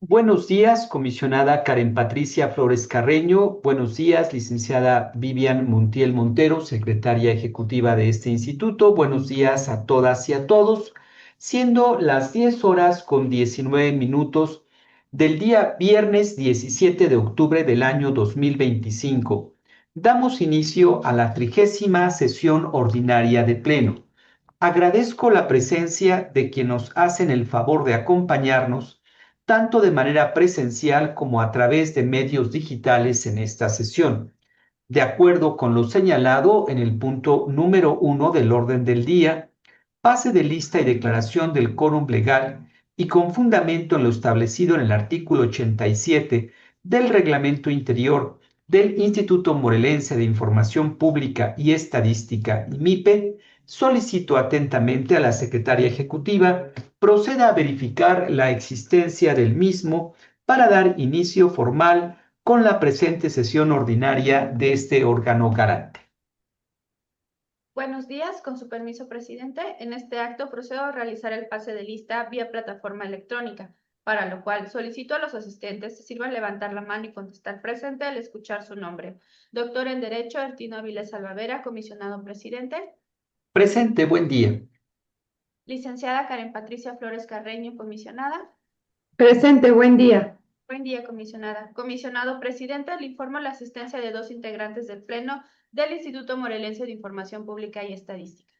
Buenos días, comisionada Karen Patricia Flores Carreño. Buenos días, licenciada Vivian Montiel Montero, secretaria ejecutiva de este instituto. Buenos días a todas y a todos. Siendo las 10 horas con 19 minutos del día viernes 17 de octubre del año 2025, damos inicio a la 30ª sesión ordinaria de Pleno. Agradezco la presencia de quienes nos hacen el favor de acompañarnos tanto de manera presencial como a través de medios digitales en esta sesión. De acuerdo con lo señalado en el punto número 1 del orden del día, pase de lista y declaración del quórum legal y con fundamento en lo establecido en el artículo 87 del Reglamento Interior del Instituto Morelense de Información Pública y Estadística, IMIPE, solicito atentamente a la Secretaria Ejecutiva proceda a verificar la existencia del mismo para dar inicio formal con la presente sesión ordinaria de este órgano garante. Buenos días, con su permiso, presidente. En este acto procedo a realizar el pase de lista vía plataforma electrónica, para lo cual solicito a los asistentes se sirvan levantar la mano y contestar presente al escuchar su nombre. Doctor en Derecho, Ertino Avilés Salvadera, comisionado presidente. Presente, buen día. Licenciada Karen Patricia Flores Carreño, comisionada. Presente, buen día. Buen día, comisionada. Comisionado presidente, le informo la asistencia de 2 integrantes del Pleno del Instituto Morelense de Información Pública y Estadística.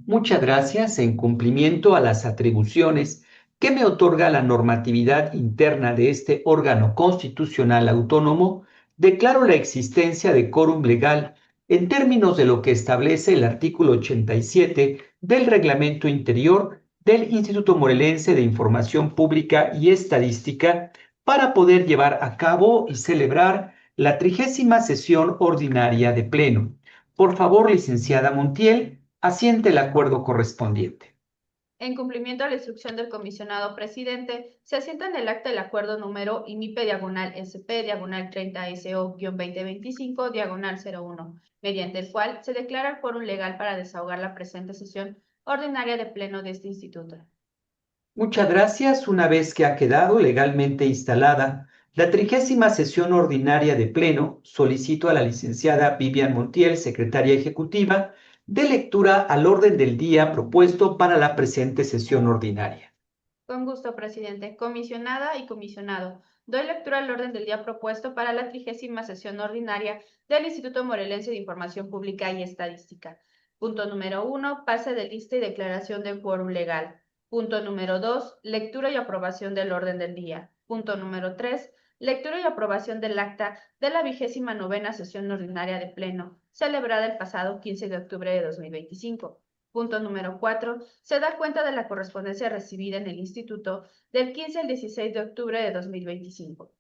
Muchas gracias. En cumplimiento a las atribuciones que me otorga la normatividad interna de este órgano constitucional autónomo, declaro la existencia de quórum legal en términos de lo que establece el artículo 87 del Reglamento Interior del Instituto Morelense de Información Pública y Estadística para poder llevar a cabo y celebrar la 30ª sesión ordinaria de Pleno. Por favor, licenciada Montiel, asiente el acuerdo correspondiente. En cumplimiento a la instrucción del comisionado presidente, se asienta en el acta el acuerdo número IMIPE/SP/30SO-2025/01, mediante el cual se declara el quórum legal para desahogar la presente sesión ordinaria de pleno de este instituto. Muchas gracias. Una vez que ha quedado legalmente instalada la 30ª sesión ordinaria de Pleno, solicito a la licenciada Vivian Montiel, secretaria ejecutiva, de lectura al orden del día propuesto para la presente sesión ordinaria. Con gusto, presidente. Comisionada y comisionado, doy lectura al orden del día propuesto para la 30ª sesión ordinaria del Instituto Morelense de Información Pública y Estadística. Punto número 1, pase de lista y declaración del quórum legal. Punto número 2, lectura y aprobación del orden del día. Punto número 3, lectura y aprobación del acta de la 29ª sesión ordinaria de Pleno, celebrada el pasado 15 de octubre de 2025. Punto número 4. Se da cuenta de la correspondencia recibida en el Instituto del 15 al 16 de octubre de 2025.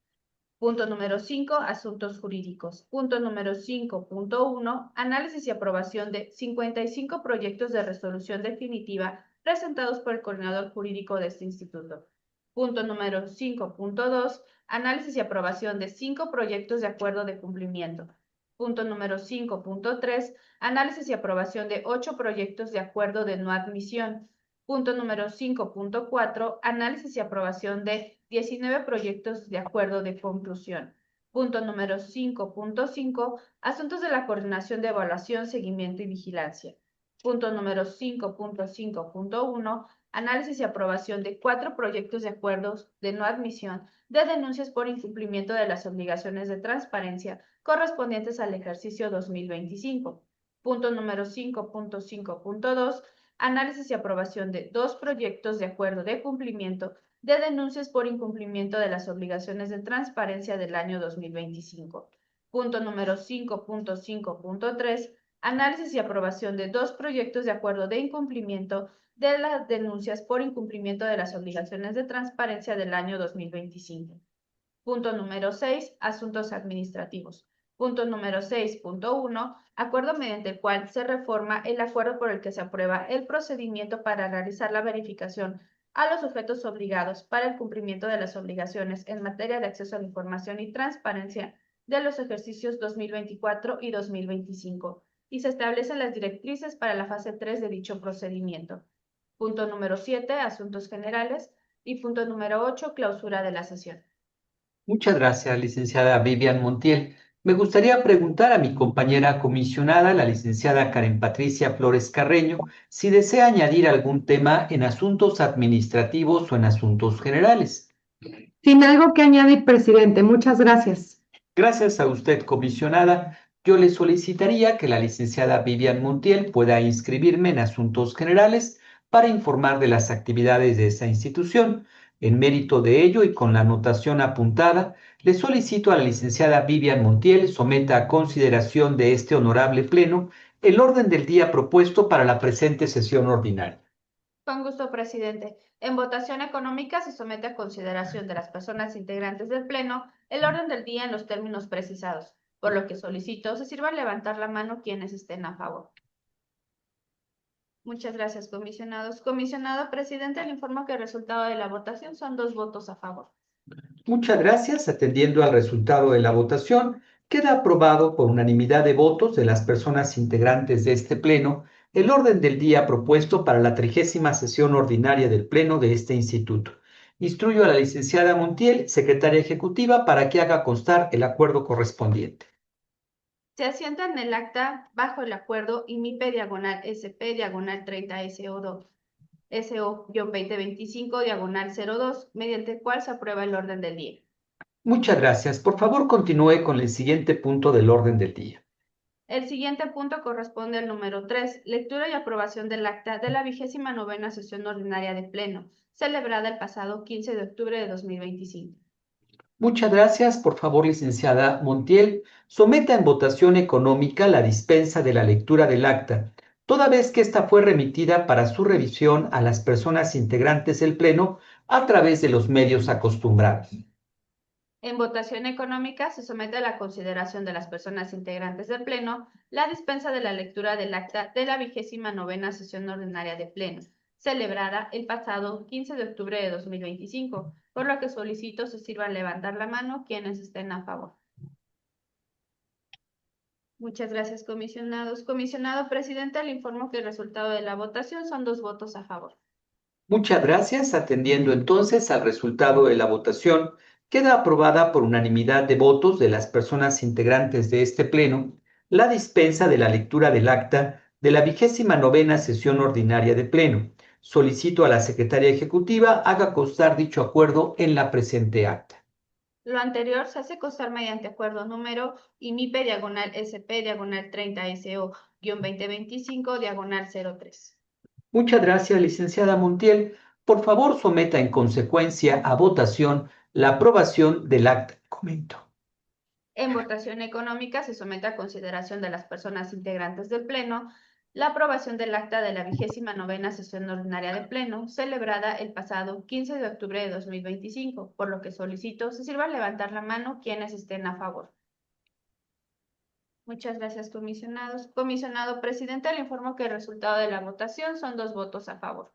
Punto número 5. Asuntos jurídicos. Punto número 5.1. Análisis y aprobación de 55 proyectos de resolución definitiva presentados por el coordinador jurídico de este instituto. Punto número 5.2. Análisis y aprobación de 5 proyectos de acuerdo de cumplimiento. Punto número 5.3. Análisis y aprobación de 8 proyectos de acuerdo de no admisión. Punto número 5.4. Análisis y aprobación de 19 proyectos de acuerdo de conclusión. Punto número 5.5. Asuntos de la coordinación de evaluación, seguimiento y vigilancia. Punto número 5.5.1. Análisis y aprobación de 4 proyectos de acuerdos de no admisión de denuncias por incumplimiento de las obligaciones de transparencia correspondientes al ejercicio 2025. Punto número 5.5.2. Análisis y aprobación de 2 proyectos de acuerdo de cumplimiento de denuncias por incumplimiento de las obligaciones de transparencia del año 2025. Punto número 5.5.3. Análisis y aprobación de 2 proyectos de acuerdo de incumplimiento de las denuncias por incumplimiento de las obligaciones de transparencia del año 2025. Punto número 6. Asuntos administrativos. Punto número 6.1. Acuerdo mediante el cual se reforma el acuerdo por el que se aprueba el procedimiento para realizar la verificación a los sujetos obligados para el cumplimiento de las obligaciones en materia de acceso a la información y transparencia de los ejercicios 2024 y 2025, y se establecen las directrices para la fase 3 de dicho procedimiento. Punto número 7. Asuntos generales. Y punto número 8. Clausura de la sesión. Muchas gracias, licenciada Vivian Montiel. Me gustaría preguntar a mi compañera comisionada, la licenciada Karen Patricia Flores Carreño, si desea añadir algún tema en asuntos administrativos o en asuntos generales. Sin algo que añadir, presidente. Muchas gracias. Gracias a usted, comisionada. Yo le solicitaría que la licenciada Vivian Montiel pueda inscribirme en asuntos generales para informar de las actividades de esa institución. En mérito de ello y con la anotación apuntada, le solicito a la licenciada Vivian Montiel someta a consideración de este honorable pleno el orden del día propuesto para la presente sesión ordinaria. Con gusto, presidente. En votación económica se somete a consideración de las personas integrantes del Pleno el orden del día en los términos precisados, por lo que solicito se sirva levantar la mano quienes estén a favor. Muchas gracias, comisionados. Comisionado presidente, le informo que el resultado de la votación son 2 votos a favor. Muchas gracias. Atendiendo al resultado de la votación, queda aprobado por unanimidad de votos de las personas integrantes de este Pleno el orden del día propuesto para la 30ª sesión ordinaria del Pleno de este instituto. Instruyo a la licenciada Montiel, secretaria ejecutiva, para que haga constar el acuerdo correspondiente. Se asienta en el acta bajo el acuerdo IMIPE/SP/30 SO-2025/02, mediante el cual se aprueba el orden del día. Muchas gracias. Por favor, continúe con el siguiente punto del orden del día. El siguiente punto corresponde al número 3, lectura y aprobación del acta de la 29ª sesión ordinaria de Pleno, celebrada el pasado 15 de octubre de 2025. Muchas gracias. Por favor, licenciada Montiel, someta en votación económica la dispensa de la lectura del acta, toda vez que esta fue remitida para su revisión a las personas integrantes del Pleno a través de los medios acostumbrados. En votación económica se somete a la consideración de las personas integrantes del Pleno la dispensa de la lectura del acta de la 29ª sesión ordinaria de Pleno, celebrada el pasado 15 de octubre de 2025, por lo que solicito se sirvan levantar la mano quienes estén a favor. Muchas gracias, comisionados. Comisionado presidente, le informo que el resultado de la votación son 2 votos a favor. Muchas gracias. Atendiendo entonces al resultado de la votación, queda aprobada por unanimidad de votos de las personas integrantes de este Pleno la dispensa de la lectura del acta de la 29ª sesión ordinaria de Pleno. Solicito a la secretaria ejecutiva haga constar dicho acuerdo en la presente acta. Lo anterior se hace constar mediante acuerdo número IMIPE/SP/30SO-2025/03. Muchas gracias, licenciada Montiel. Por favor, someta en consecuencia a votación la aprobación del acta. Comento. En votación económica se somete a consideración de las personas integrantes del Pleno la aprobación del acta de la 29ª sesión ordinaria de Pleno, celebrada el pasado 15 de octubre de 2025, por lo que solicito se sirva levantar la mano quienes estén a favor. Muchas gracias, comisionados. Comisionado presidente, le informo que el resultado de la votación son 2 votos a favor.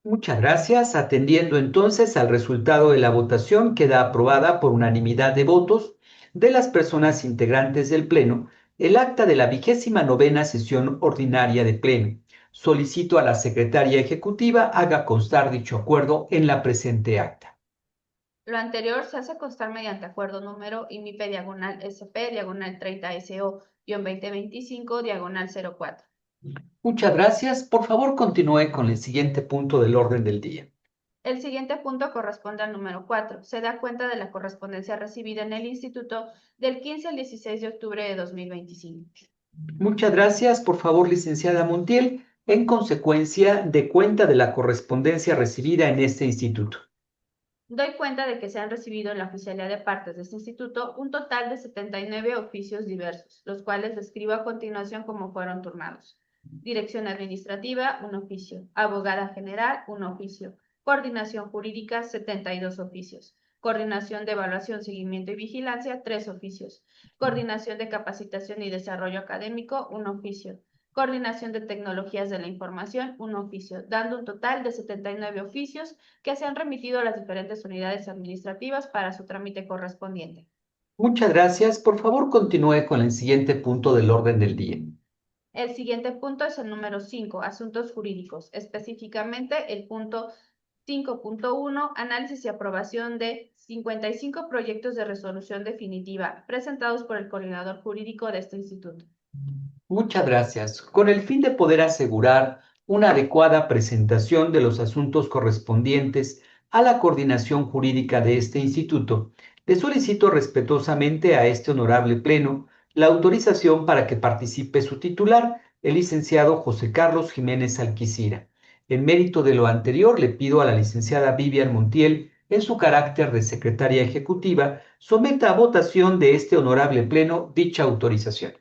Muchas gracias. Atendiendo entonces al resultado de la votación, queda aprobada por unanimidad de votos de las personas integrantes del Pleno el acta de la 29ª sesión ordinaria de Pleno. Solicito a la secretaria ejecutiva haga constar dicho acuerdo en la presente acta. Lo anterior se hace constar mediante acuerdo número IMIPE/SP/30SO-2025/04. Muchas gracias. Por favor, continúe con el siguiente punto del orden del día. El siguiente punto corresponde al número 4. Se da cuenta de la correspondencia recibida en el instituto del 15 al 16 de octubre de 2025. Muchas gracias. Por favor, licenciada Montiel, en consecuencia de cuenta de la correspondencia recibida en este instituto. Doy cuenta de que se han recibido en la oficialía de partes de este instituto un total de 79 oficios diversos, los cuales describo a continuación como fueron turnados. Dirección administrativa, 1 oficio. Abogada general, 1 oficio. Coordinación jurídica, 72 oficios. Coordinación de evaluación, seguimiento y vigilancia, 3 oficios. Coordinación de capacitación y desarrollo académico, 1 oficio. Coordinación de tecnologías de la información, 1 oficio, dando un total de 79 oficios que se han remitido a las diferentes unidades administrativas para su trámite correspondiente. Muchas gracias. Por favor, continúe con el siguiente punto del orden del día. El siguiente punto es el número 5, asuntos jurídicos, específicamente el punto 5.1, análisis y aprobación de 55 proyectos de resolución definitiva presentados por el coordinador jurídico de este instituto. Muchas gracias. Con el fin de poder asegurar una adecuada presentación de los asuntos correspondientes a la coordinación jurídica de este instituto, le solicito respetuosamente a este honorable pleno la autorización para que participe su titular, el licenciado José Carlos Jiménez Alquicira. En mérito de lo anterior, le pido a la licenciada Vivian Montiel, en su carácter de secretaria ejecutiva, someta a votación de este honorable pleno dicha autorización.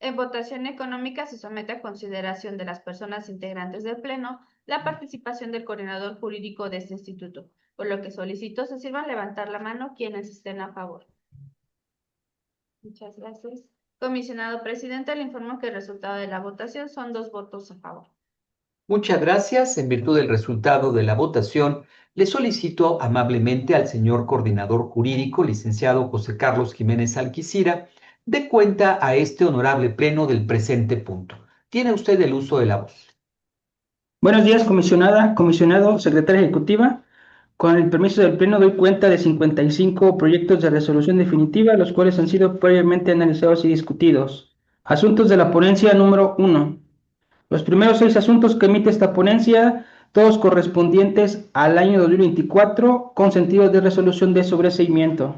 En votación económica se somete a consideración de las personas integrantes del Pleno la participación del coordinador jurídico de este instituto, por lo que solicito se sirvan levantar la mano quienes estén a favor. Muchas gracias. Comisionado presidente, le informo que el resultado de la votación son 2 votos a favor. Muchas gracias. En virtud del resultado de la votación, le solicito amablemente al señor coordinador jurídico, licenciado José Carlos Jiménez Alquicira, dé cuenta a este honorable pleno del presente punto. Tiene usted el uso de la voz. Buenos días, comisionada, comisionado, secretaria ejecutiva. Con el permiso del Pleno doy cuenta de 55 proyectos de resolución definitiva, los cuales han sido previamente analizados y discutidos. Asuntos de la ponencia número 1. Los primeros 6 asuntos que emite esta ponencia, todos correspondientes al año 2024, con sentido de resolución de sobreseimiento.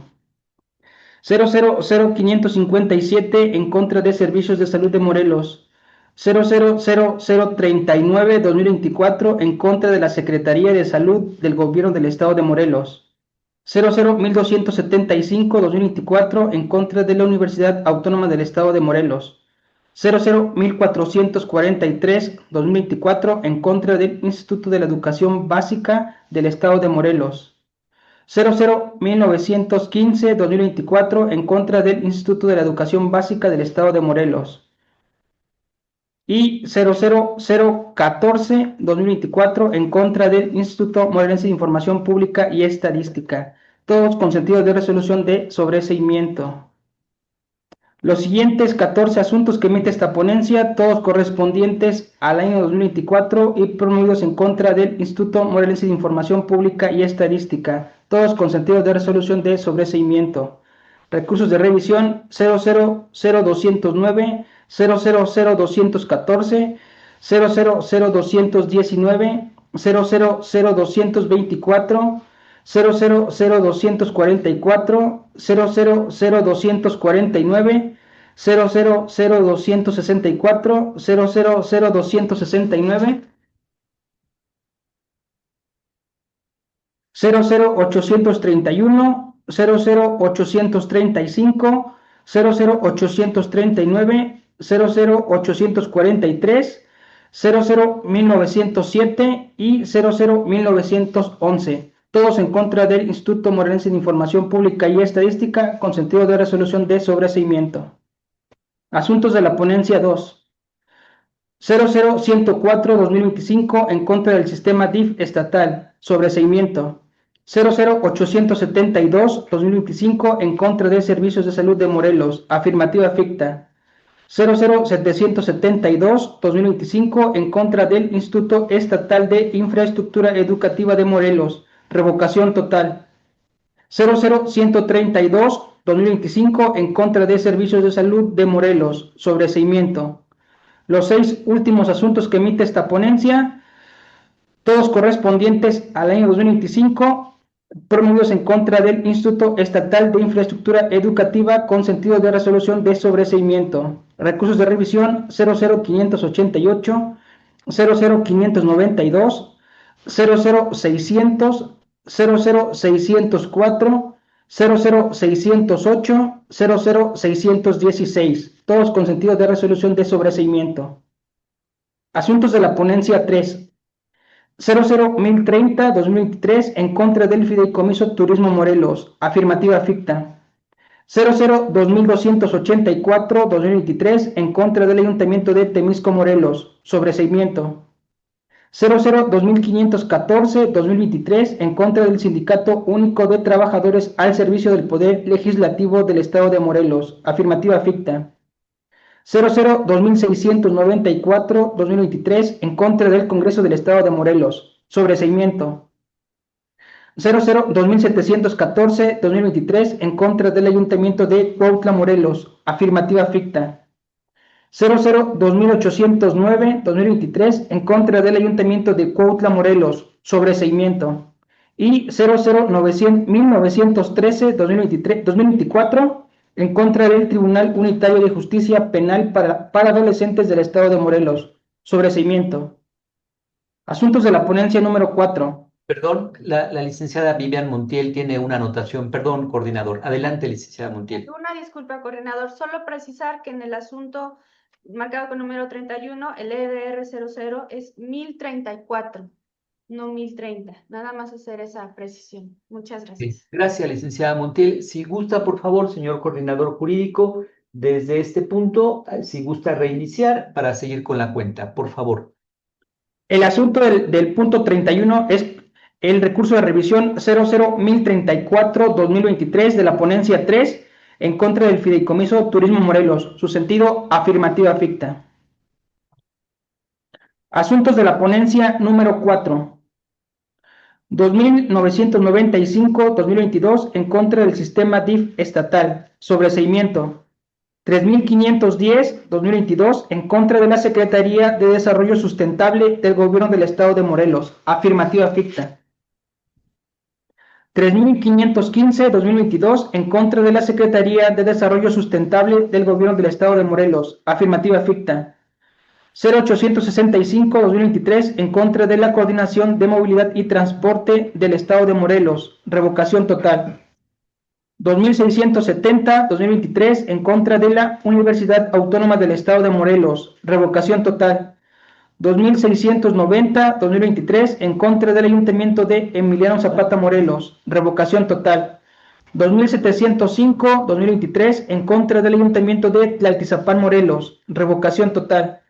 000557 en contra de Servicios de Salud de Morelos. 000039-2024 en contra de la Secretaría de Salud del Gobierno del Estado de Morelos. 001275-2024 en contra de la Universidad Autónoma del Estado de Morelos. 001443-2024 en contra del Instituto de la Educación Básica del Estado de Morelos. 001915-2024 en contra del Instituto de la Educación Básica del Estado de Morelos. Y 00014-2024 en contra del Instituto Morelense de Información Pública y Estadística, todos con sentido de resolución de sobreseimiento. Los siguientes 14 asuntos que emite esta ponencia, todos correspondientes al año 2024 y promovidos en contra del Instituto Morelense de Información Pública y Estadística, todos con sentido de resolución de sobreseimiento. Recursos de revisión 000209, 000214, 000219, 000224, 000244, 000249, 000264, 000269, 00831, 00835, 00839, 00843, 0010907 y 00111. Todos en contra del Instituto Morelense de Información Pública y Estadística con sentido de resolución de sobreseimiento. Asuntos de la ponencia 2. 00104-2025 en contra del sistema DIF estatal, sobreseimiento. 00872-2025 en contra de Servicios de Salud de Morelos, afirmativa ficta. 00772-2025 en contra del Instituto Estatal de Infraestructura Educativa de Morelos, revocación total. 00132-2025 en contra de Servicios de Salud de Morelos, sobreseimiento. Los 6 últimos asuntos que emite esta ponencia, todos correspondientes al año 2025, promovidos en contra del Instituto Estatal de Infraestructura Educativa con sentido de resolución de sobreseimiento. Recursos de revisión 00588, 00592, 00600, 00604, 00608, 00616, todos con sentido de resolución de sobreseimiento. Asuntos de la ponencia 3. 00130-2023 en contra del Fideicomiso Turismo Morelos, afirmativa ficta. 002284-2023 en contra del Ayuntamiento de Temisco Morelos, sobreseimiento. 002514-2023 en contra del Sindicato Único de Trabajadores al Servicio del Poder Legislativo del Estado de Morelos, afirmativa ficta. 002694-2023 en contra del Congreso del Estado de Morelos, sobreseimiento. 00-2714-2023 en contra del Ayuntamiento de Cuautla, Morelos. Afirmativa ficta. 00-2809-2023 en contra del Ayuntamiento de Cuautla, Morelos. Sobreseimiento. Y 00-1913-2024 en contra del Tribunal Unitario de Justicia Penal para Adolescentes del Estado de Morelos. Sobreseimiento. Asuntos de la ponencia número 4. Perdón, la licenciada Vivian Montiel tiene una anotación. Perdón, coordinador. Adelante, licenciada Montiel. Una disculpa, coordinador. Solo precisar que en el asunto marcado con número 31, el EDR 00 es 1034, no 1030. Nada más hacer esa precisión. Muchas gracias. Gracias, licenciada Montiel. Si gusta, por favor, señor coordinador jurídico, desde este punto, si gusta reiniciar para seguir con la cuenta, por favor. El asunto del punto 31 es el recurso de revisión 00-1034-2023 de la ponencia 3 en contra del Fideicomiso Turismo Morelos. Su sentido, afirmativa ficta. Asuntos de la ponencia número 4. 2995-2022 en contra del sistema DIF estatal. Sobreseimiento. 3510-2022 en contra de la Secretaría de Desarrollo Sustentable del Gobierno del Estado de Morelos. Afirmativa ficta. 3515-2022 en contra de la Secretaría de Desarrollo Sustentable del Gobierno del Estado de Morelos. Afirmativa ficta. 0865-2023 en contra de la Coordinación de Movilidad y Transporte del Estado de Morelos. Revocación total. 2670-2023 en contra de la Universidad Autónoma del Estado de Morelos. Revocación total. 2690-2023 en contra del Ayuntamiento de Emiliano Zapata, Morelos. Revocación total. 2705-2023 en contra del Ayuntamiento de Tlaltizapán, Morelos. Revocación total.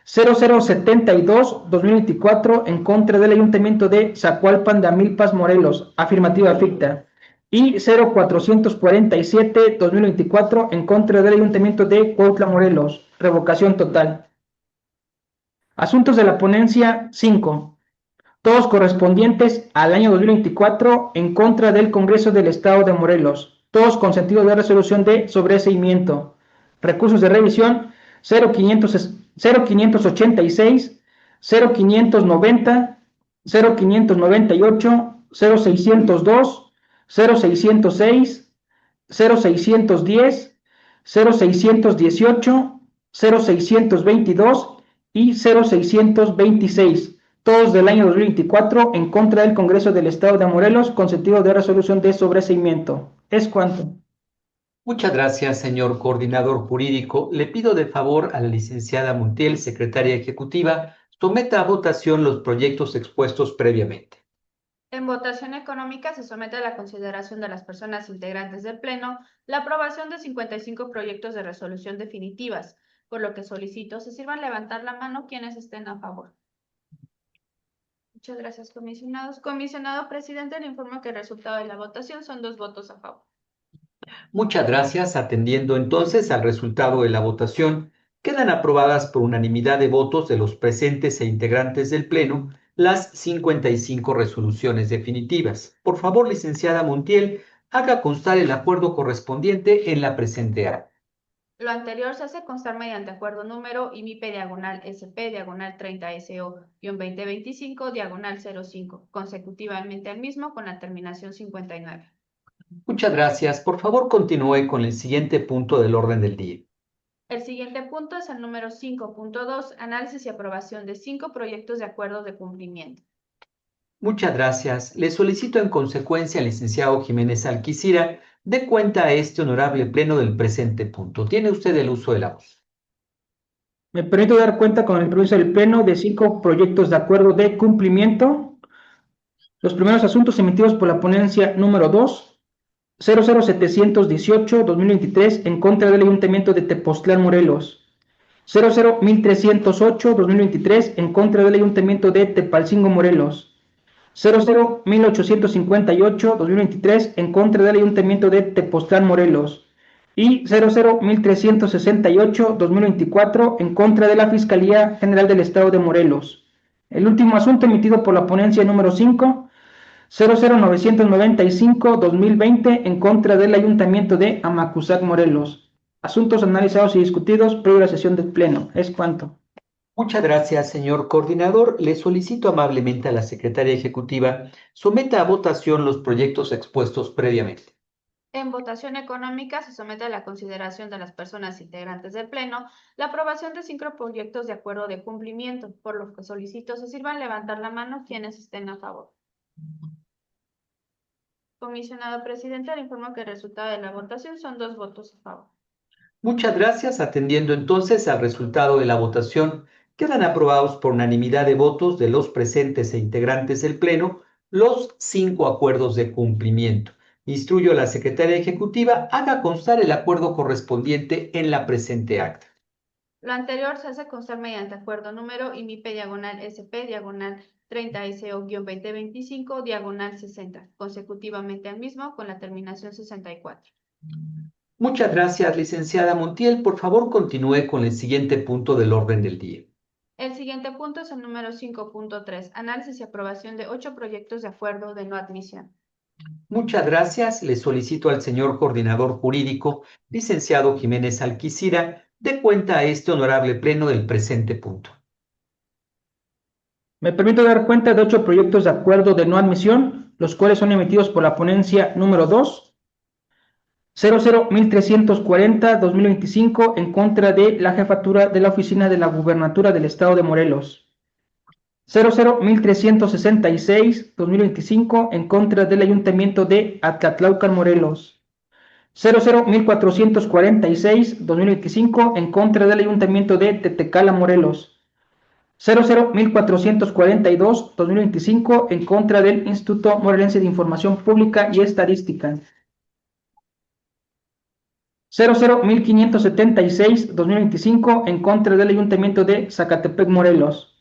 0072-2024 en contra del Ayuntamiento de Zacualpan de Amilpas, Morelos. Afirmativa ficta. Y 0447-2024 en contra del Ayuntamiento de Cuautla, Morelos. Revocación total. Asuntos de la ponencia 5. Todos correspondientes al año 2024 en contra del Congreso del Estado de Morelos. Todos con sentido de resolución de sobreseimiento. Recursos de revisión 0586, 0590, 0598, 0602, 0606, 0610, 0618, 0622 y 0626, todos del año 2024 en contra del Congreso del Estado de Morelos con sentido de resolución de sobreseimiento. ¿Es cuanto? Muchas gracias, señor coordinador jurídico. Le pido de favor a la licenciada Montiel, secretaria ejecutiva, someta a votación los proyectos expuestos previamente. En votación económica se somete a la consideración de las personas integrantes del Pleno la aprobación de 55 proyectos de resolución definitivas, por lo que solicito se sirvan levantar la mano quienes estén a favor. Muchas gracias, comisionados. Comisionado presidente, le informo que el resultado de la votación son 2 votos a favor. Muchas gracias. Atendiendo entonces al resultado de la votación, quedan aprobadas por unanimidad de votos de los presentes e integrantes del Pleno las 55 resoluciones definitivas. Por favor, licenciada Montiel, haga constar el acuerdo correspondiente en la presente acta. Lo anterior se hace constar mediante acuerdo número IMIP/SP/30SO-2025/05, consecutivamente al mismo con la terminación 59. Muchas gracias. Por favor, continúe con el siguiente punto del orden del día. El siguiente punto es el número 5.2, análisis y aprobación de 5 proyectos de acuerdos de cumplimiento. Muchas gracias. Le solicito en consecuencia al licenciado Jiménez Alquicira dé cuenta a este honorable pleno del presente punto. Tiene usted el uso de la voz. Me permito dar cuenta con el permiso del Pleno de 5 proyectos de acuerdo de cumplimiento. Los primeros asuntos emitidos por la ponencia número 2, 00718-2023 en contra del Ayuntamiento de Tepoztlán, Morelos. 001308-2023 en contra del Ayuntamiento de Tepalcingo, Morelos. 001858-2023 en contra del Ayuntamiento de Tepoztlán, Morelos. Y 001368-2024 en contra de la Fiscalía General del Estado de Morelos. El último asunto emitido por la ponencia número 5, 00995-2020 en contra del Ayuntamiento de Amacuzac, Morelos. Asuntos analizados y discutidos previo a la sesión del Pleno. ¿Es cuanto? Muchas gracias, señor coordinador. Le solicito amablemente a la secretaria ejecutiva someta a votación los proyectos expuestos previamente. En votación económica se somete a la consideración de las personas integrantes del Pleno la aprobación de 5 proyectos de acuerdo de cumplimiento, por lo que solicito se sirvan levantar la mano quienes estén a favor. Comisionado presidente, le informo que el resultado de la votación son 2 votos a favor. Muchas gracias. Atendiendo entonces al resultado de la votación, quedan aprobados por unanimidad de votos de los presentes e integrantes del Pleno los 5 acuerdos de cumplimiento. Instruyo a la secretaria ejecutiva haga constar el acuerdo correspondiente en la presente acta. Lo anterior se hace constar mediante acuerdo número IMIP/SP/30SO-2025/60, consecutivamente al mismo con la terminación 64. Muchas gracias, licenciada Montiel. Por favor, continúe con el siguiente punto del orden del día. El siguiente punto es el número 5.3, análisis y aprobación de 8 proyectos de acuerdo de no admisión. Muchas gracias. Le solicito al señor coordinador jurídico, licenciado Jiménez Alquicira, dé cuenta a este honorable pleno del presente punto. Me permito dar cuenta de 8 proyectos de acuerdo de no admisión, los cuales son emitidos por la ponencia número 2, 001340-2025 en contra de la jefatura de la Oficina de la Gubernatura del Estado de Morelos. 001366-2025 en contra del Ayuntamiento de Atlatlaucan, Morelos. 001446-2025 en contra del Ayuntamiento de Tetecala, Morelos. 001442-2025 en contra del Instituto Morelense de Información Pública y Estadística. 001576-2025 en contra del Ayuntamiento de Zacatepec, Morelos.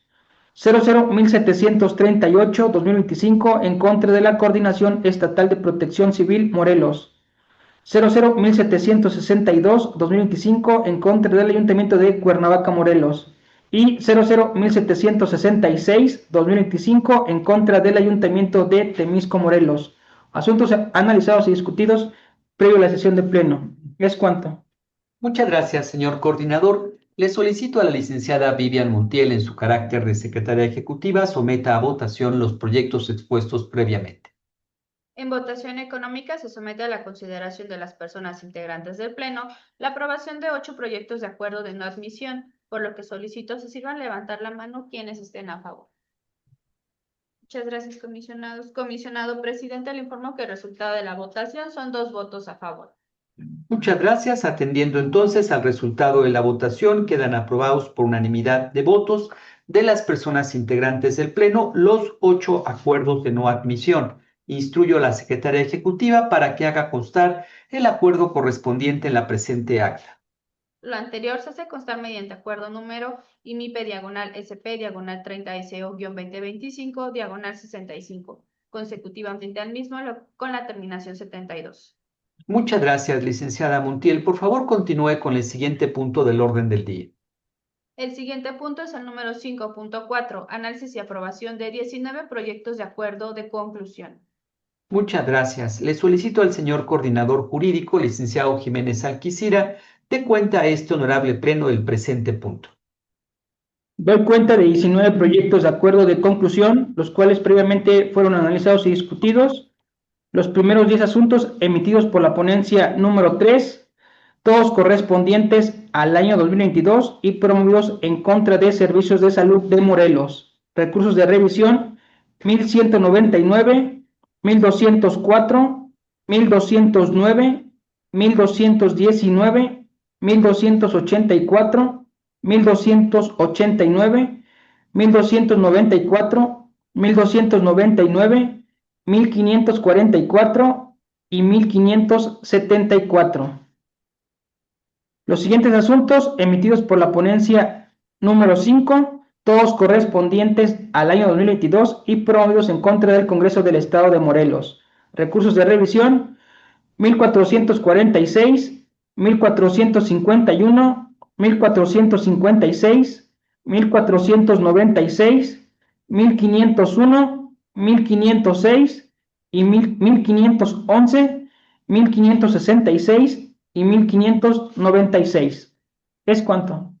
001738-2025 en contra de la Coordinación Estatal de Protección Civil, Morelos. 001762-2025 en contra del Ayuntamiento de Cuernavaca, Morelos. Y 001766-2025 en contra del Ayuntamiento de Temisco, Morelos. Asuntos analizados y discutidos previo a la sesión de Pleno. ¿Es cuanto? Muchas gracias, señor coordinador. Le solicito a la licenciada Vivian Montiel, en su carácter de secretaria ejecutiva, someta a votación los proyectos expuestos previamente. En votación económica se somete a la consideración de las personas integrantes del Pleno la aprobación de 8 proyectos de acuerdo de no admisión, por lo que solicito se sirvan levantar la mano quienes estén a favor. Muchas gracias, comisionados. Comisionado presidente, le informo que el resultado de la votación son 2 votos a favor. Muchas gracias. Atendiendo entonces al resultado de la votación, quedan aprobados por unanimidad de votos de las personas integrantes del Pleno los 8 acuerdos de no admisión. Instruyo a la secretaria ejecutiva para que haga constar el acuerdo correspondiente en la presente acta. Lo anterior se hace constar mediante acuerdo número IMIP/SP/30SO-2025/65, consecutivamente al mismo con la terminación 72. Muchas gracias, licenciada Montiel. Por favor, continúe con el siguiente punto del orden del día. El siguiente punto es el número 5.4, análisis y aprobación de 19 proyectos de acuerdo de conclusión. Muchas gracias. Le solicito al señor coordinador jurídico, licenciado Jiménez Alquicira, dé cuenta a este honorable pleno del presente punto. Doy cuenta de 19 proyectos de acuerdo de conclusión, los cuales previamente fueron analizados y discutidos. Los primeros 10 asuntos emitidos por la ponencia número 3, todos correspondientes al año 2022 y promovidos en contra de Servicios de Salud de Morelos. Recursos de revisión 1199, 1204, 1209, 1219, 1284, 1289, 1294, 1299, 1544 y 1574. Los siguientes asuntos emitidos por la ponencia número 5, todos correspondientes al año 2022 y promovidos en contra del Congreso del Estado de Morelos. Recursos de revisión 1446, 1451, 1456, 1496, 1501, 1506, y 1511, 1566 y 1596. ¿Es cuánto?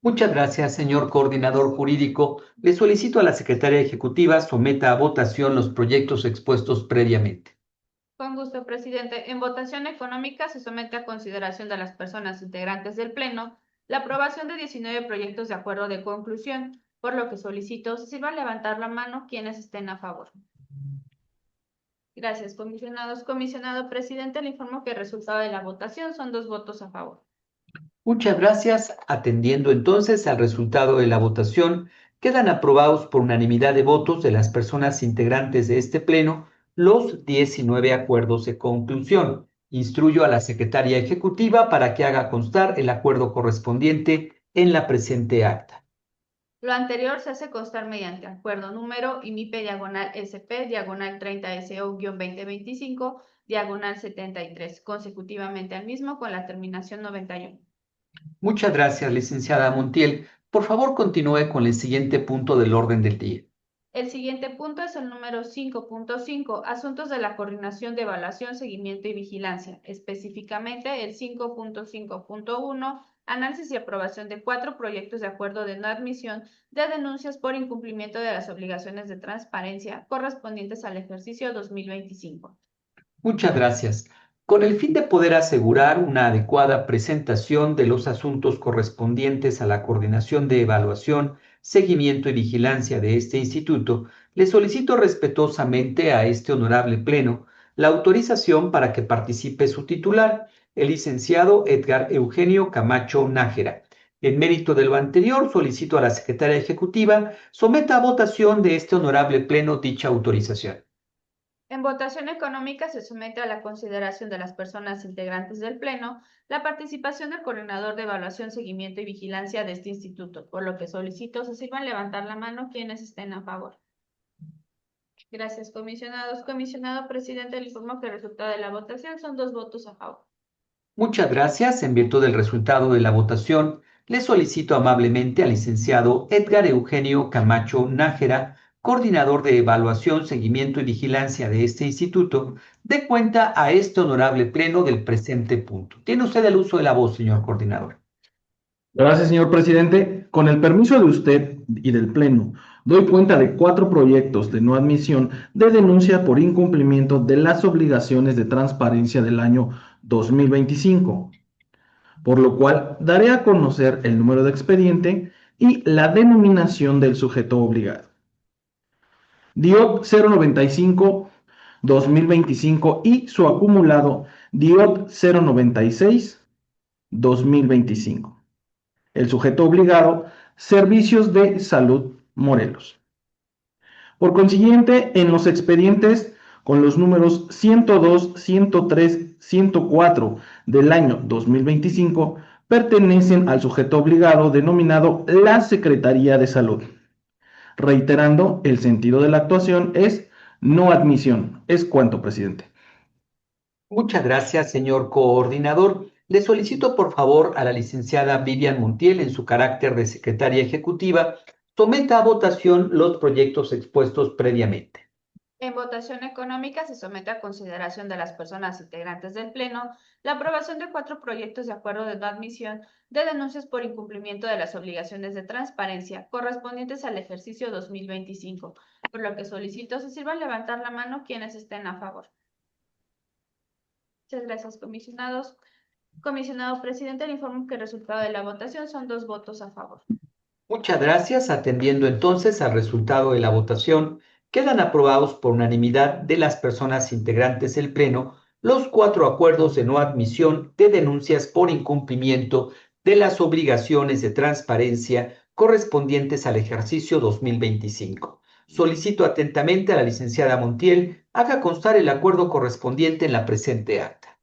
Muchas gracias, señor coordinador jurídico. Le solicito a la secretaria ejecutiva someta a votación los proyectos expuestos previamente. Con gusto, presidente. En votación económica se somete a consideración de las personas integrantes del Pleno la aprobación de 19 proyectos de acuerdo de conclusión, por lo que solicito se sirvan levantar la mano quienes estén a favor. Gracias, comisionados. Comisionado presidente, le informo que el resultado de la votación son 2 votos a favor. Muchas gracias. Atendiendo entonces al resultado de la votación, quedan aprobados por unanimidad de votos de las personas integrantes de este pleno los 19 acuerdos de conclusión. Instruyo a la secretaria ejecutiva para que haga constar el acuerdo correspondiente en la presente acta. Lo anterior se hace constar mediante acuerdo número IMIP/SP/30SO-2025/73, consecutivamente al mismo con la terminación 91. Muchas gracias, licenciada Montiel. Por favor, continúe con el siguiente punto del orden del día. El siguiente punto es el número 5.5, asuntos de la coordinación de evaluación, seguimiento y vigilancia, específicamente el 5.5.1, análisis y aprobación de 4 proyectos de acuerdo de no admisión de denuncias por incumplimiento de las obligaciones de transparencia correspondientes al ejercicio 2025. Muchas gracias. Con el fin de poder asegurar una adecuada presentación de los asuntos correspondientes a la coordinación de evaluación, seguimiento y vigilancia de este instituto, le solicito respetuosamente a este honorable pleno la autorización para que participe su titular, el licenciado Edgar Eugenio Camacho Nájera. En mérito de lo anterior, solicito a la secretaria ejecutiva someta a votación de este honorable pleno dicha autorización. En votación económica se somete a la consideración de las personas integrantes del Pleno la participación del coordinador de evaluación, seguimiento y vigilancia de este instituto, por lo que solicito se sirvan levantar la mano quienes estén a favor. Gracias, comisionados. Comisionado presidente, le informo que el resultado de la votación son 2 votos a favor. Muchas gracias. En virtud del resultado de la votación, le solicito amablemente al licenciado Edgar Eugenio Camacho Nájera, coordinador de evaluación, seguimiento y vigilancia de este instituto, dé cuenta a este honorable pleno del presente punto. Tiene usted el uso de la voz, señor coordinador. Gracias, señor presidente. Con el permiso de usted y del Pleno, doy cuenta de 4 proyectos de no admisión de denuncia por incumplimiento de las obligaciones de transparencia del año 2025, por lo cual daré a conocer el número de expediente y la denominación del sujeto obligado. DIOT 095 2025 y su acumulado DIOT 096 2025. El sujeto obligado, Servicios de Salud Morelos. Por consiguiente, en los expedientes con los números 102, 103, 104 del año 2025 pertenecen al sujeto obligado denominado la Secretaría de Salud. Reiterando, el sentido de la actuación es no admisión. Es cuanto, presidente. Muchas gracias, señor coordinador. Le solicito, por favor, a la licenciada Vivian Montiel, en su carácter de secretaria ejecutiva, someta a votación los proyectos expuestos previamente. En votación económica se somete a consideración de las personas integrantes del Pleno la aprobación de 4 proyectos de acuerdo de no admisión de denuncias por incumplimiento de las obligaciones de transparencia correspondientes al ejercicio 2025, por lo que solicito se sirvan levantar la mano quienes estén a favor. Muchas gracias, comisionados. Comisionado presidente, le informo que el resultado de la votación son 2 votos a favor. Muchas gracias. Atendiendo entonces al resultado de la votación, quedan aprobados por unanimidad de las personas integrantes del Pleno los 4 acuerdos de no admisión de denuncias por incumplimiento de las obligaciones de transparencia correspondientes al ejercicio 2025. Solicito atentamente a la licenciada Montiel haga constar el acuerdo correspondiente en la presente acta.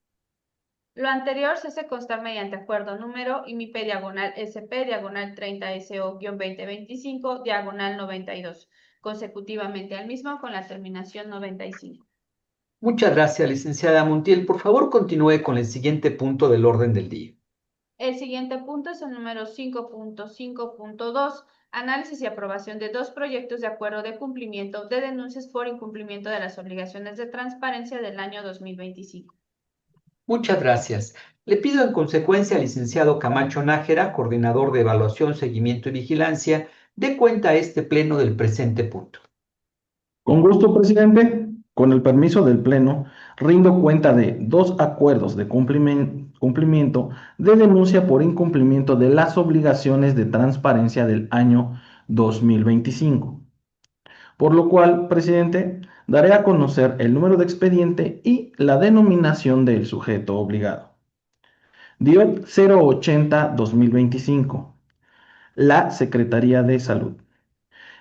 Lo anterior se hace constar mediante acuerdo número IMIP/SP/30SO-2025/92, consecutivamente al mismo con la terminación 95. Muchas gracias, licenciada Montiel. Por favor, continúe con el siguiente punto del orden del día. El siguiente punto es el número 5.5.2, Análisis y aprobación de 2 proyectos de acuerdo de cumplimiento de denuncias por incumplimiento de las obligaciones de transparencia del año 2025. Muchas gracias. Le pido en consecuencia al licenciado Camacho Nájera, coordinador de evaluación, seguimiento y vigilancia, dé cuenta a este pleno del presente punto. Con gusto, presidente. Con el permiso del Pleno, rindo cuenta de 2 acuerdos de cumplimiento de denuncia por incumplimiento de las obligaciones de transparencia del año 2025. Por lo cual, presidente, daré a conocer el número de expediente y la denominación del sujeto obligado. DIOT 080-2025, la Secretaría de Salud.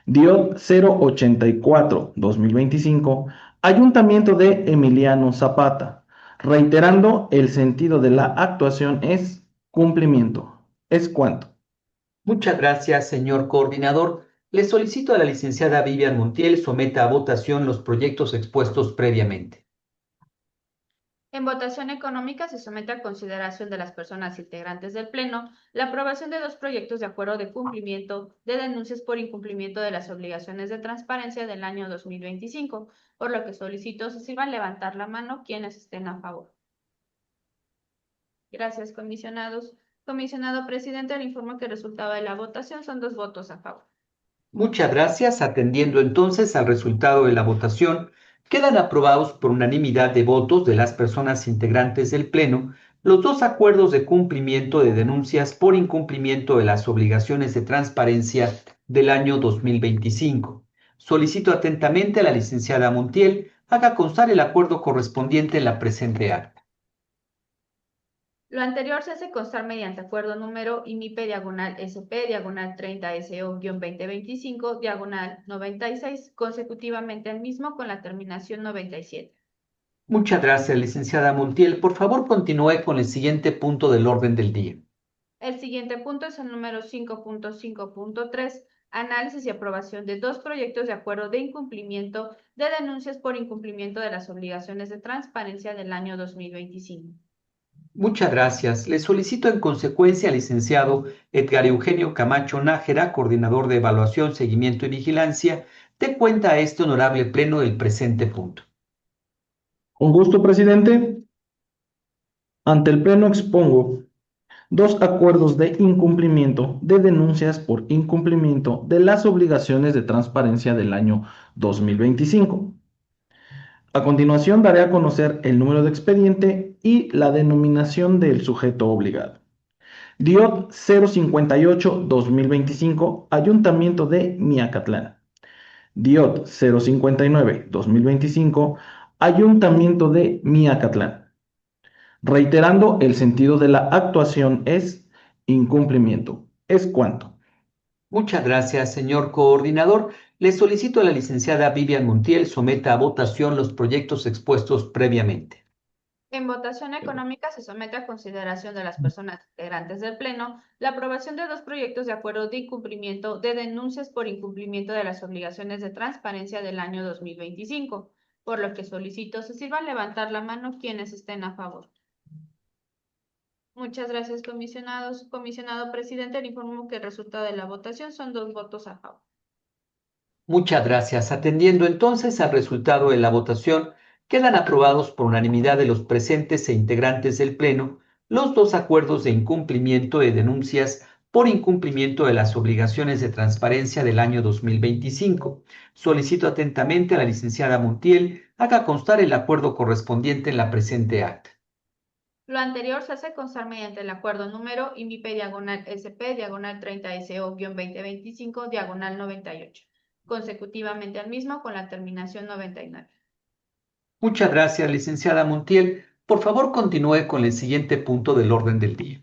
DIOT 084-2025, Ayuntamiento de Emiliano Zapata. Reiterando, el sentido de la actuación es cumplimiento. ¿Es cuánto? Muchas gracias, señor coordinador. Le solicito a la licenciada Vivian Montiel someta a votación los proyectos expuestos previamente. En votación económica se somete a consideración de las personas integrantes del Pleno la aprobación de 2 proyectos de acuerdo de cumplimiento de denuncias por incumplimiento de las obligaciones de transparencia del año 2025, por lo que solicito se sirvan levantar la mano quienes estén a favor. Gracias, comisionados. Comisionado presidente, le informo que el resultado de la votación son 2 votos a favor. Muchas gracias. Atendiendo entonces al resultado de la votación, quedan aprobados por unanimidad de votos de las personas integrantes del Pleno los 2 acuerdos de cumplimiento de denuncias por incumplimiento de las obligaciones de transparencia del año 2025. Solicito atentamente a la licenciada Montiel haga constar el acuerdo correspondiente en la presente acta. Lo anterior se hace constar mediante acuerdo número IMIP/SPO-2025/96, consecutivamente al mismo con la terminación 97. Muchas gracias, licenciada Montiel. Por favor, continúe con el siguiente punto del orden del día. El siguiente punto es el número 5.5.3, análisis y aprobación de 2 proyectos de acuerdo de incumplimiento de denuncias por incumplimiento de las obligaciones de transparencia del año 2025. Muchas gracias. Le solicito en consecuencia al licenciado Edgar Eugenio Camacho Nájera, coordinador de evaluación, seguimiento y vigilancia, dé cuenta a este honorable pleno del presente punto. Con gusto, presidente. Ante el Pleno expongo 2 acuerdos de incumplimiento de denuncias por incumplimiento de las obligaciones de transparencia del año 2025. A continuación daré a conocer el número de expediente y la denominación del sujeto obligado. DIOT 058-2025, Ayuntamiento de Miacatlán. DIOT 059-2025, Ayuntamiento de Miacatlán. Reiterando, el sentido de la actuación es incumplimiento. ¿Es cuánto? Muchas gracias, señor coordinador. Le solicito a la licenciada Vivian Montiel someta a votación los proyectos expuestos previamente. En votación económica se somete a consideración de las personas integrantes del Pleno la aprobación de 2 proyectos de acuerdo de incumplimiento de denuncias por incumplimiento de las obligaciones de transparencia del año 2025, por lo que solicito se sirvan levantar la mano quienes estén a favor. Muchas gracias, comisionados. Comisionado presidente, le informo que el resultado de la votación son 2 votos a favor. Muchas gracias. Atendiendo entonces al resultado de la votación, quedan aprobados por unanimidad de los presentes e integrantes del Pleno los 2 acuerdos de incumplimiento de denuncias por incumplimiento de las obligaciones de transparencia del año 2025. Solicito atentamente a la licenciada Montiel haga constar el acuerdo correspondiente en la presente acta. Lo anterior se hace constar mediante el acuerdo número IMIP/SP/30SO-2025/98, consecutivamente al mismo con la terminación 99. Muchas gracias, licenciada Montiel. Por favor, continúe con el siguiente punto del orden del día.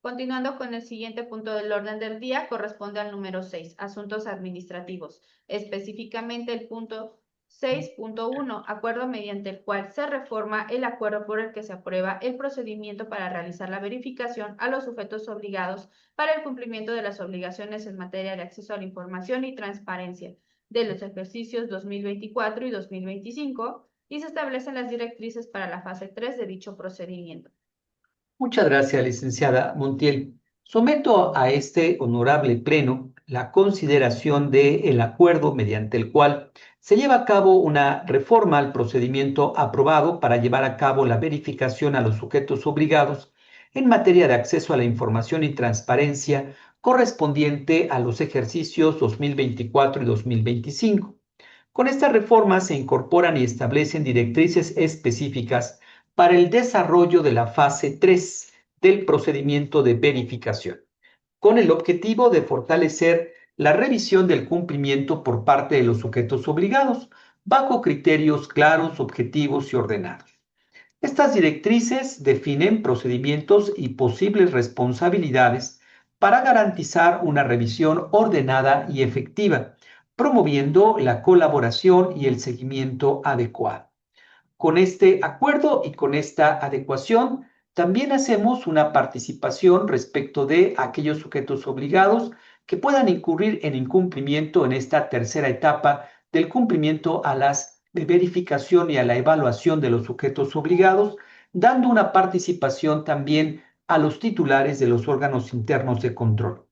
Continuando con el siguiente punto del orden del día, corresponde al número 6, asuntos administrativos, específicamente el punto 6.1, acuerdo mediante el cual se reforma el acuerdo por el que se aprueba el procedimiento para realizar la verificación a los sujetos obligados para el cumplimiento de las obligaciones en materia de acceso a la información y transparencia de los ejercicios 2024 y 2025 y se establecen las directrices para la fase 3 de dicho procedimiento. Muchas gracias, licenciada Montiel. Someto a este honorable pleno la consideración del acuerdo mediante el cual se lleva a cabo una reforma al procedimiento aprobado para llevar a cabo la verificación a los sujetos obligados en materia de acceso a la información y transparencia correspondiente a los ejercicios 2024 y 2025. Con esta reforma se incorporan y establecen directrices específicas para el desarrollo de la fase 3 del procedimiento de verificación, con el objetivo de fortalecer la revisión del cumplimiento por parte de los sujetos obligados, bajo criterios claros, objetivos y ordenados. Estas directrices definen procedimientos y posibles responsabilidades para garantizar una revisión ordenada y efectiva, promoviendo la colaboración y el seguimiento adecuado. Con este acuerdo y con esta adecuación, también hacemos una participación respecto de aquellos sujetos obligados que puedan incurrir en incumplimiento en esta tercera etapa del cumplimiento a las verificación y a la evaluación de los sujetos obligados, dando una participación también a los titulares de los órganos internos de control.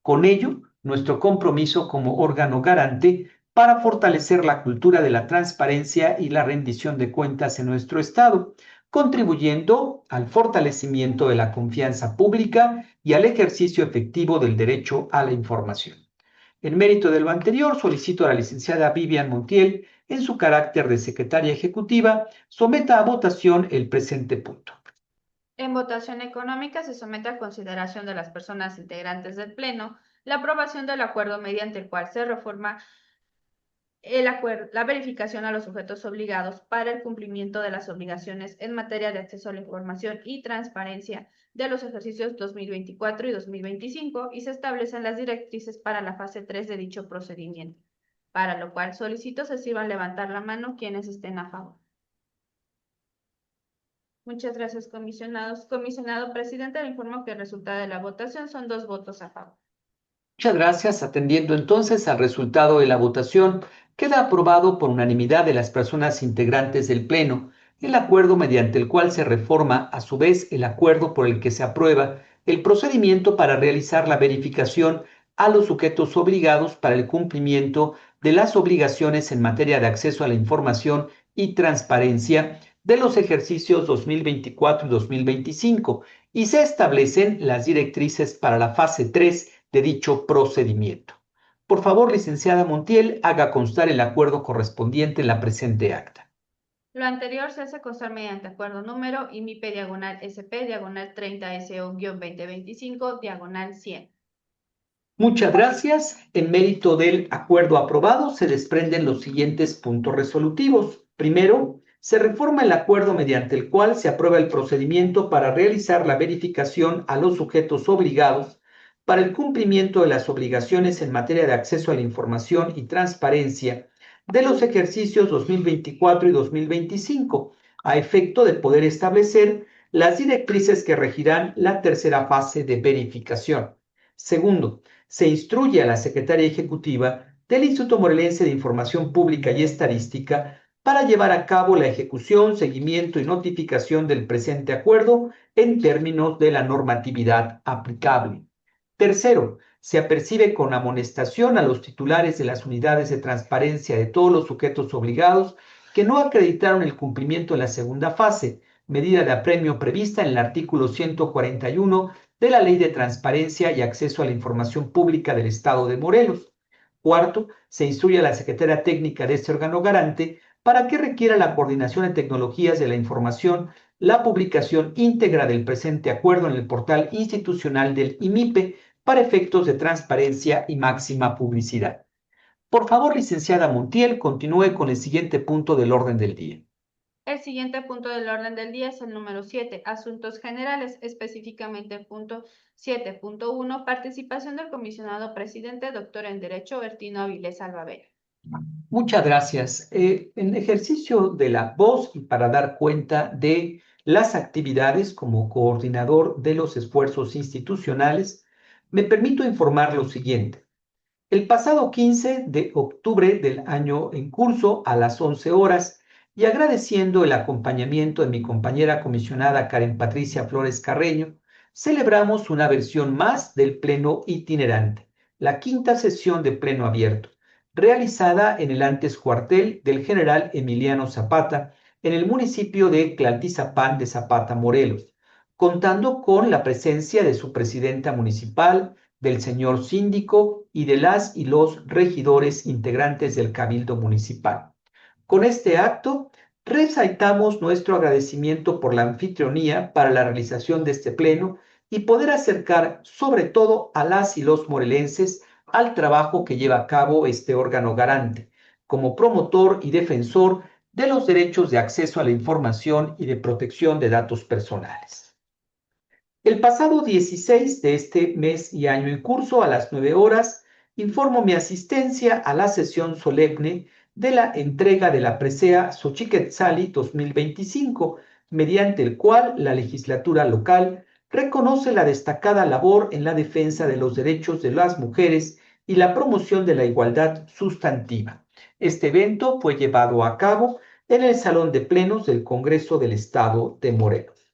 Con ello, nuestro compromiso como órgano garante para fortalecer la cultura de la transparencia y la rendición de cuentas en nuestro Estado, contribuyendo al fortalecimiento de la confianza pública y al ejercicio efectivo del derecho a la información. En mérito de lo anterior, solicito a la licenciada Vivian Montiel, en su carácter de secretaria ejecutiva, someta a votación el presente punto. En votación económica se somete a consideración de las personas integrantes del Pleno la aprobación del acuerdo mediante el cual se reforma la verificación a los sujetos obligados para el cumplimiento de las obligaciones en materia de acceso a la información y transparencia de los ejercicios 2024 y 2025 y se establecen las directrices para la fase 3 de dicho procedimiento, para lo cual solicito se sirvan levantar la mano quienes estén a favor. Muchas gracias, comisionados. Comisionado presidente, le informo que el resultado de la votación son 2 votos a favor. Muchas gracias. Atendiendo entonces al resultado de la votación, queda aprobado por unanimidad de las personas integrantes del Pleno el acuerdo mediante el cual se reforma a su vez el acuerdo por el que se aprueba el procedimiento para realizar la verificación a los sujetos obligados para el cumplimiento de las obligaciones en materia de acceso a la información y transparencia de los ejercicios 2024 y 2025 y se establecen las directrices para la fase 3 de dicho procedimiento. Por favor, licenciada Montiel, haga constar el acuerdo correspondiente en la presente acta. Lo anterior se hace constar mediante acuerdo número IMIP/SP/30SO-2025/100. Muchas gracias. En mérito del acuerdo aprobado se desprenden los siguientes puntos resolutivos. Primero, se reforma el acuerdo mediante el cual se aprueba el procedimiento para realizar la verificación a los sujetos obligados para el cumplimiento de las obligaciones en materia de acceso a la información y transparencia de los ejercicios 2024 y 2025, a efecto de poder establecer las directrices que regirán la tercera fase de verificación. Segundo, se instruye a la Secretaría Ejecutiva del Instituto Morelense de Información Pública y Estadística para llevar a cabo la ejecución, seguimiento y notificación del presente acuerdo en términos de la normatividad aplicable. Tercero, se apercibe con amonestación a los titulares de las unidades de transparencia de todos los sujetos obligados que no acreditaron el cumplimiento en la segunda fase, medida de apremio prevista en el artículo 141 de la Ley de Transparencia y Acceso a la Información Pública del Estado de Morelos. Cuarto, se instruye a la Secretaría Técnica de este órgano garante para que requiera la coordinación de tecnologías de la información, la publicación íntegra del presente acuerdo en el portal institucional del IMIPE para efectos de transparencia y máxima publicidad. Por favor, licenciada Montiel, continúe con el siguiente punto del orden del día. El siguiente punto del orden del día es el número 7, asuntos generales, específicamente el punto 7.1, participación del comisionado presidente, doctor en Derecho, Bertino Avilés Albavera. Muchas gracias. En ejercicio de la voz y para dar cuenta de las actividades como coordinador de los esfuerzos institucionales, me permito informar lo siguiente. El pasado 15 de octubre del año en curso, a las 11 horas, y agradeciendo el acompañamiento de mi compañera comisionada Karen Patricia Flores Carreño, celebramos una versión más del Pleno itinerante, la quinta sesión de pleno abierto, realizada en el antes cuartel del general Emiliano Zapata, en el municipio de Tlaltizapán de Zapata, Morelos, contando con la presencia de su presidenta municipal, del señor síndico y de las y los regidores integrantes del Cabildo Municipal. Con este acto, resaltamos nuestro agradecimiento por la anfitrionía para la realización de este pleno y poder acercar sobre todo a las y los morelenses al trabajo que lleva a cabo este órgano garante, como promotor y defensor de los derechos de acceso a la información y de protección de datos personales. El pasado 16 de este mes y año en curso, a las 9 horas, informo mi asistencia a la sesión solemne de la entrega de la presea Xochiquetzali 2025, mediante el cual la legislatura local reconoce la destacada labor en la defensa de los derechos de las mujeres y la promoción de la igualdad sustantiva. Este evento fue llevado a cabo en el Salón de Plenos del Congreso del Estado de Morelos.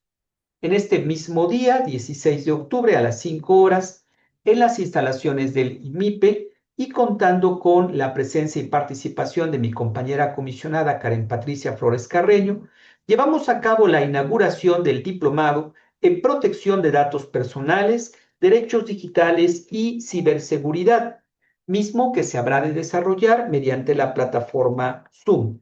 En este mismo día, 16 de octubre, a las 5 horas, en las instalaciones del IMIPE y contando con la presencia y participación de mi compañera comisionada Karen Patricia Flores Carreño, llevamos a cabo la inauguración del diplomado en protección de datos personales, derechos digitales y ciberseguridad, mismo que se habrá de desarrollar mediante la plataforma Zoom.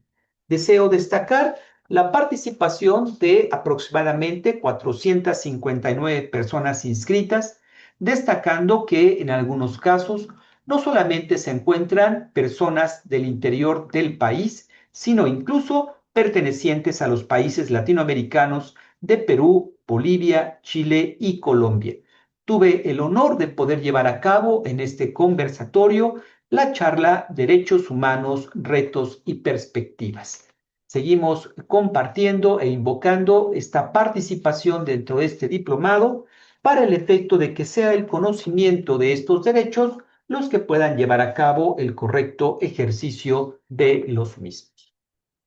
Deseo destacar la participación de aproximadamente 459 personas inscritas, destacando que en algunos casos no solamente se encuentran personas del interior del país, sino incluso pertenecientes a los países latinoamericanos de Perú, Bolivia, Chile y Colombia. Tuve el honor de poder llevar a cabo en este conversatorio la charla Derechos Humanos, Retos y Perspectivas. Seguimos compartiendo e invocando esta participación dentro de este diplomado para el efecto de que sea el conocimiento de estos derechos los que puedan llevar a cabo el correcto ejercicio de los mismos.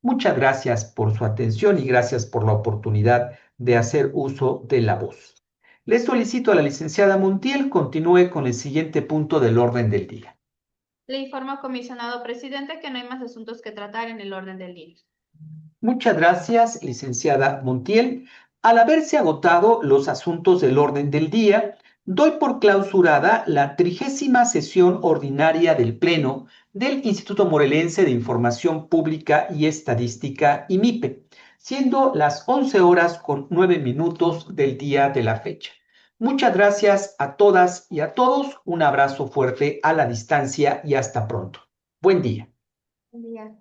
Muchas gracias por su atención y gracias por la oportunidad de hacer uso de la voz. Le solicito a la licenciada Montiel continúe con el siguiente punto del orden del día. Le informo, comisionado presidente, que no hay más asuntos que tratar en el orden del día. Muchas gracias, licenciada Montiel. Al haberse agotado los asuntos del orden del día, doy por clausurada la 30ª sesión ordinaria del Pleno del Instituto Morelense de Información Pública y Estadística, IMIPE, siendo las 11 horas con 9 minutos del día de la fecha. Muchas gracias a todas y a todos. Un abrazo fuerte a la distancia y hasta pronto. Buen día. Buen día.